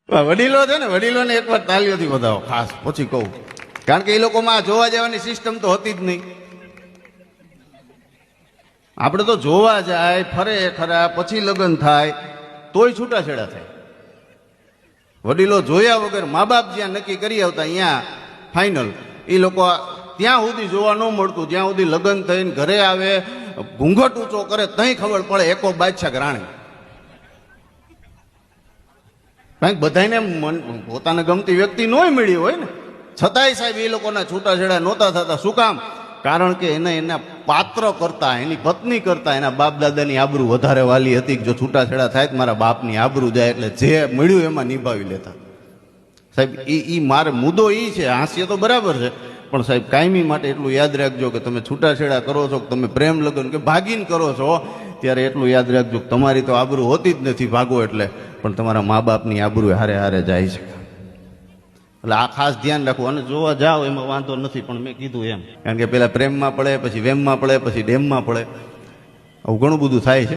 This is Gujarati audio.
વડીલો છે ને, વડીલોને એકવાર તાલીઓથી વધાવો ખાસ, પછી કહું, કારણ કે એ લોકોમાં આ જોવા જવાની સિસ્ટમ તો હતી જ નહીં. આપણે તો જોવા જાય, ફરે ખરા, પછી લગ્ન થાય તોય છૂટાછેડા થાય. વડીલો જોયા વગર મા બાપ જ્યાં નક્કી કરી આવતા અહીંયા ફાઇનલ, એ લોકો ત્યાં સુધી જોવા ન મળતું જ્યાં સુધી લગ્ન થઈને ઘરે આવે, ઘૂંઘટ ઊંચો કરે તઈ ખબર પડે એકો બાદશાહ રાણી. કારણ કે બધાને પોતાને ગમતી વ્યક્તિ નોય મળી હોય ને, છતાંય સાહેબ એ લોકોના છૂટાછેડા નહોતા થતા. શું કામ? કારણ કે એના પાત્ર કરતા, એની પત્ની કરતા એના બાપ દાદાની આબરૂ વધારે વાલી હતી. જો છૂટાછેડા થાય તો મારા બાપની આબરૂ જાય, એટલે જે મળ્યું એમાં નિભાવી લેતા. સાહેબ એ મારે મુદ્દો એ છે, હાસ્ય તો બરાબર છે, પણ સાહેબ કાયમી માટે એટલું યાદ રાખજો કે તમે છૂટાછેડા કરો છો, કે તમે પ્રેમ લગ્ન કે ભાગીને કરો છો, ત્યારે એટલું યાદ રાખજો કે તમારી તો આબરૂ હોતી જ નથી ભાગો એટલે, પણ તમારા મા બાપની આબરૂ હારે હારે જાય છે. એટલે આ ખાસ ધ્યાન રાખવું. અને જોવા જાઓ એમાં વાંધો નથી, પણ મેં કીધું એમ, કારણ કે પેલા પ્રેમમાં પડે, પછી વેમમાં પડે, પછી ડેમમાં પડે, આવું ઘણું બધું થાય છે.